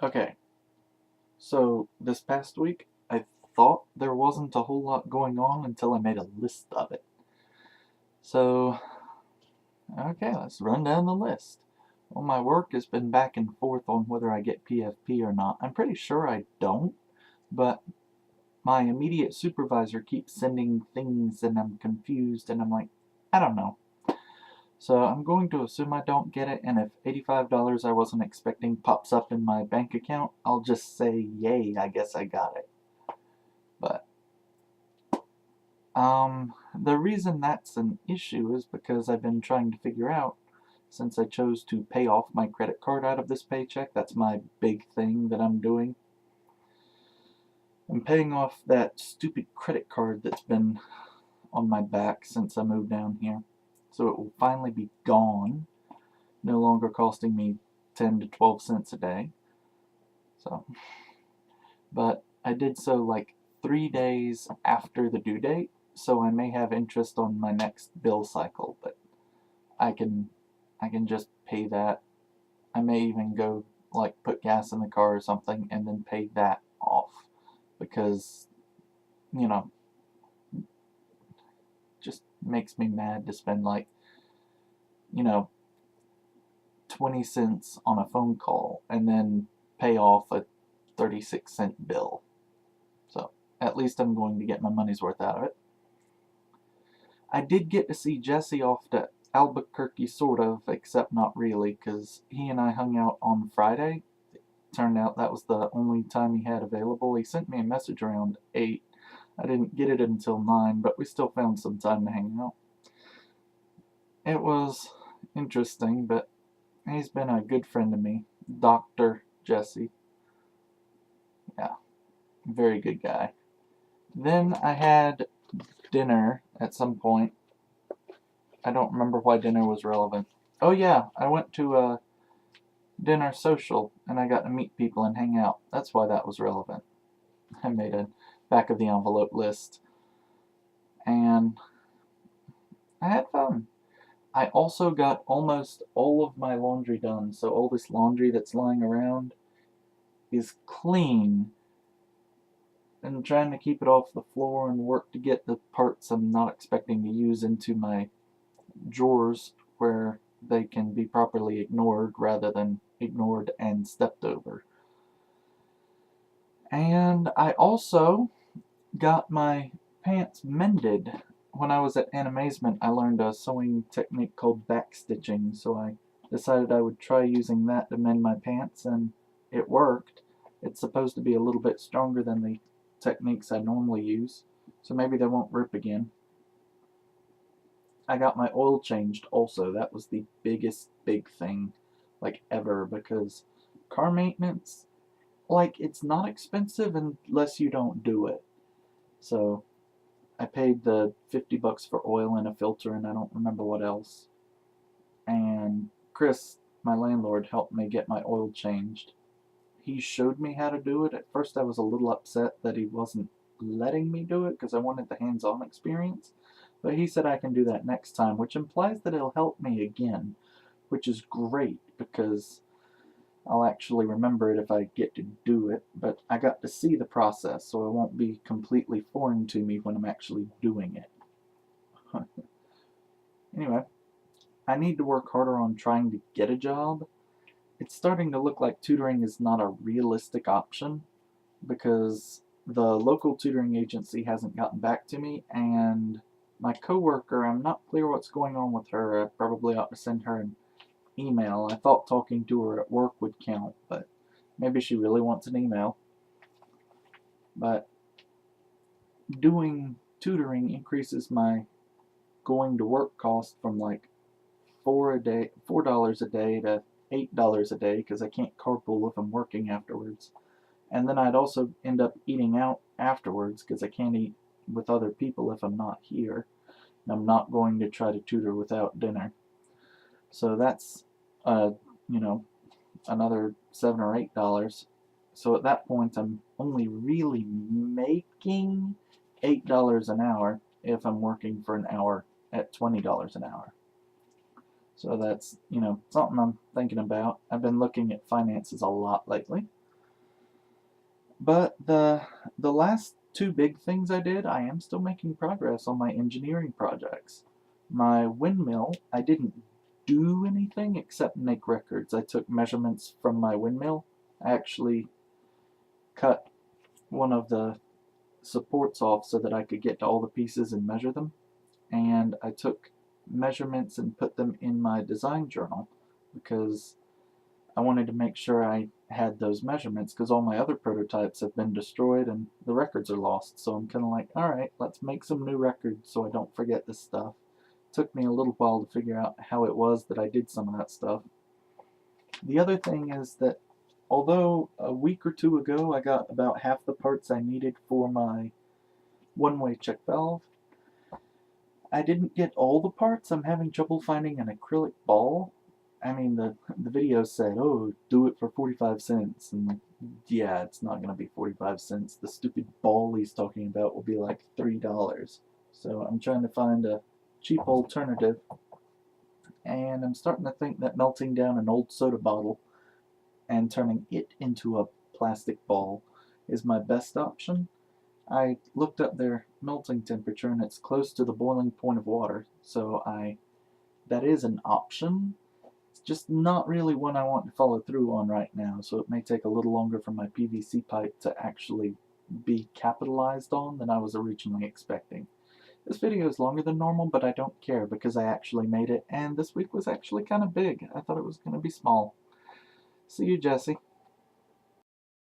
Okay, so this past week, I thought there wasn't a whole lot going on until I made a list of it. So, okay, let's run down the list. Well, my work has been back and forth on whether I get PFP or not. I'm pretty sure I don't, but my immediate supervisor keeps sending things and I'm confused and I'm like, I don't know. So I'm going to assume I don't get it, and if $85 I wasn't expecting pops up in my bank account, I'll just say, yay, I guess I got it. But the reason that's an issue is because I've been trying to figure out, since I chose to pay off my credit card out of this paycheck, that's my big thing that I'm doing. I'm paying off that stupid credit card that's been on my back since I moved down here. So it will finally be gone, no longer costing me 10 to 12 cents a day. So, but I did so like 3 days after the due date, so I may have interest on my next bill cycle, but I can I can just pay that. I may even go like put gas in the car or something and then pay that off because you know just makes me mad to spend like you know 20 cents on a phone call and then pay off a 36-cent bill. So at least I'm going to get my money's worth out of it. I did get to see Jesse off to Albuquerque, sort of, except not really, because he and I hung out on Friday. It turned out that was the only time he had available. He sent me a message around 8. I didn't get it until 9, but we still found some time to hang out. It was interesting, but he's been a good friend to me. Dr. Jesse. Yeah, very good guy. Then I had dinner at some point. I don't remember why dinner was relevant. Oh yeah, I went to a dinner social and I got to meet people and hang out. That's why that was relevant. I made a back of the envelope list and I had fun. I also got almost all of my laundry done, so all this laundry that's lying around is clean, and trying to keep it off the floor and work to get the parts I'm not expecting to use into my drawers where they can be properly ignored rather than ignored and stepped over. And I also got my pants mended. When I was at Animazement, I learned a sewing technique called backstitching, so I decided I would try using that to mend my pants, and it worked. It's supposed to be a little bit stronger than the techniques I normally use, so maybe they won't rip again. I got my oil changed also. That was the biggest big thing like ever, because car maintenance, like, it's not expensive unless you don't do it. So I paid the $50 for oil and a filter, and I don't remember what else. And Chris, my landlord, helped me get my oil changed. He showed me how to do it. At first I was a little upset that he wasn't letting me do it because I wanted the hands-on experience. But he said I can do that next time, which implies that he'll help me again, which is great because I'll actually remember it if I get to do it. But I got to see the process, so it won't be completely foreign to me when I'm actually doing it. Anyway, I need to work harder on trying to get a job. It's starting to look like tutoring is not a realistic option because the local tutoring agency hasn't gotten back to me, and my coworker, I'm not clear what's going on with her. I probably ought to send her an email. I thought talking to her at work would count, but maybe she really wants an email. But doing tutoring increases my going to work cost from like $4 a day to $8 a day because I can't carpool if I'm working afterwards. And then I'd also end up eating out afterwards because I can't eat with other people if I'm not here. And I'm not going to try to tutor without dinner. So that's, uh, you know, another $7 or $8. So at that point, I'm only really making $8 an hour if I'm working for an hour at $20 an hour. So that's, something I'm thinking about. I've been looking at finances a lot lately. But the last two big things I did, I am still making progress on my engineering projects. My windmill, I didn't do anything except make records. I took measurements from my windmill. I actually cut one of the supports off so that I could get to all the pieces and measure them. And I took measurements and put them in my design journal because I wanted to make sure I had those measurements because all my other prototypes have been destroyed and the records are lost. So I'm kind of like, alright, let's make some new records so I don't forget this stuff. It took me a little while to figure out how it was that I did some of that stuff. The other thing is that although a week or two ago I got about half the parts I needed for my one-way check valve, I didn't get all the parts. I'm having trouble finding an acrylic ball. I mean, the video said, oh, do it for 45 cents. And yeah, it's not going to be 45 cents. The stupid ball he's talking about will be like $3. So I'm trying to find a cheap alternative. And I'm starting to think that melting down an old soda bottle and turning it into a plastic ball is my best option. I looked up their melting temperature and it's close to the boiling point of water, so that is an option. It's just not really one I want to follow through on right now, so it may take a little longer for my PVC pipe to actually be capitalized on than I was originally expecting. This video is longer than normal, but I don't care because I actually made it, and this week was actually kind of big. I thought it was going to be small. See you, Jesse.